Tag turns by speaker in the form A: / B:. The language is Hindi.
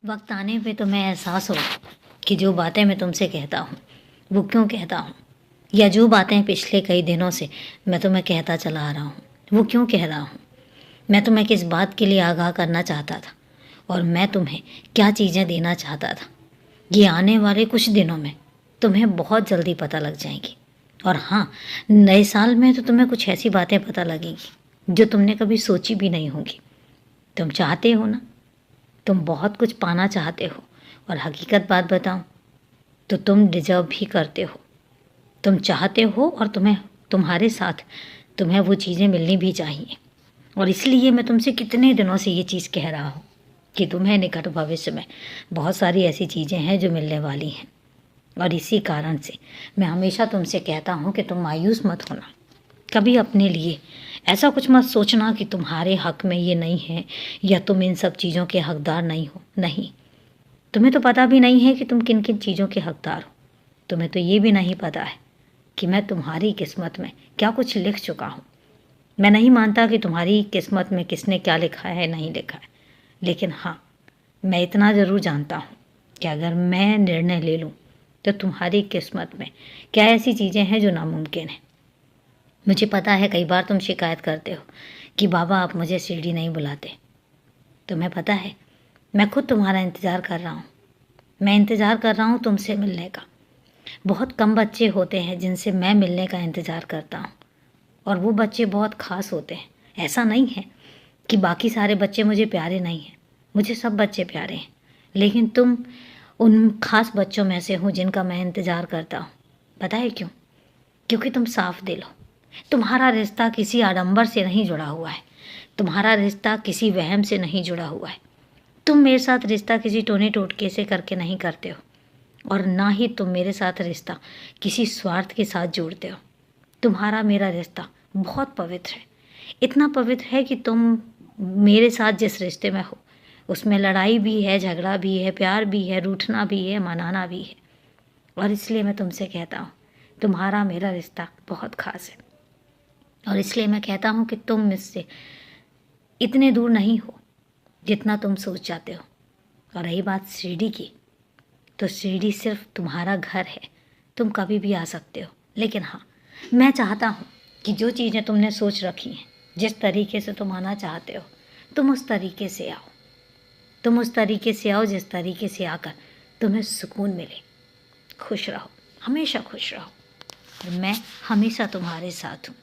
A: वक्त आने पे तुम्हें एहसास हो कि जो बातें मैं तुमसे कहता हूँ वो क्यों कहता हूँ, या जो बातें पिछले कई दिनों से मैं तुम्हें कहता चला आ रहा हूँ वो क्यों कह रहा हूँ। मैं तुम्हें किस बात के लिए आगाह करना चाहता था और मैं तुम्हें क्या चीज़ें देना चाहता था, ये आने वाले कुछ दिनों में तुम्हें बहुत जल्दी पता लग जाएंगी। और हाँ, नए साल में तो तुम्हें कुछ ऐसी बातें पता लगेंगी जो तुमने कभी सोची भी नहीं होंगी। तुम चाहते हो ना, तुम बहुत कुछ पाना चाहते हो, और हकीकत बात बताऊं तो तुम डिजर्व भी करते हो। तुम चाहते हो और तुम्हारे साथ तुम्हें वो चीज़ें मिलनी भी चाहिए। और इसलिए मैं तुमसे कितने दिनों से ये चीज़ कह रहा हूँ कि तुम्हें निकट भविष्य में बहुत सारी ऐसी चीज़ें हैं जो मिलने वाली हैं। और इसी कारण से मैं हमेशा तुमसे कहता हूँ कि तुम मायूस मत होना। कभी अपने लिए ऐसा कुछ मत सोचना कि तुम्हारे हक में ये नहीं है या तुम इन सब चीज़ों के हकदार नहीं हो। नहीं, तुम्हें तो पता भी नहीं है कि तुम किन किन चीज़ों के हकदार हो। तुम्हें तो ये भी नहीं पता है कि मैं तुम्हारी किस्मत में क्या कुछ लिख चुका हूँ। मैं नहीं मानता कि तुम्हारी किस्मत में किसने क्या लिखा है नहीं लिखा है, लेकिन हाँ, मैं इतना ज़रूर जानता हूँ कि अगर मैं निर्णय ले लूँ तो तुम्हारी किस्मत में क्या ऐसी चीज़ें हैं जो नामुमकिन हैं। मुझे पता है कई बार तुम शिकायत करते हो कि बाबा आप मुझे शिरडी नहीं बुलाते। तुम्हें पता है मैं खुद तुम्हारा इंतज़ार कर रहा हूँ। मैं इंतज़ार कर रहा हूँ तुमसे मिलने का। बहुत कम बच्चे होते हैं जिनसे मैं मिलने का इंतज़ार करता हूँ, और वो बच्चे बहुत ख़ास होते हैं। ऐसा नहीं है कि बाकी सारे बच्चे मुझे प्यारे नहीं हैं, मुझे सब बच्चे प्यारे हैं, लेकिन तुम उन ख़ास बच्चों में से हो जिनका मैं इंतज़ार करता हूँ। पता है क्यों? क्योंकि तुम साफ दिल हो। तुम्हारा रिश्ता किसी आडंबर से नहीं जुड़ा हुआ है, तुम्हारा रिश्ता किसी वहम से नहीं जुड़ा हुआ है। तुम मेरे साथ रिश्ता किसी टोने टोटके से करके नहीं करते हो, और ना ही तुम मेरे साथ रिश्ता किसी स्वार्थ के साथ जोड़ते हो। तुम्हारा मेरा रिश्ता बहुत पवित्र है, इतना पवित्र है कि तुम मेरे साथ जिस रिश्ते में हो उसमें लड़ाई भी है, झगड़ा भी है, प्यार भी है, रूठना भी है, मनाना भी है। और इसलिए मैं तुमसे कहता हूँ तुम्हारा मेरा रिश्ता बहुत ख़ास है। और इसलिए मैं कहता हूँ कि तुम मुझसे इतने दूर नहीं हो जितना तुम सोच जाते हो। और रही बात शिरडी की, तो शिरडी सिर्फ तुम्हारा घर है, तुम कभी भी आ सकते हो। लेकिन हाँ, मैं चाहता हूँ कि जो चीज़ें तुमने सोच रखी हैं, जिस तरीके से तुम आना चाहते हो, तुम उस तरीके से आओ। तुम उस तरीके से आओ जिस तरीके से आकर तुम्हें सुकून मिले। खुश रहो, हमेशा खुश रहो, और मैं हमेशा तुम्हारे साथ हूँ।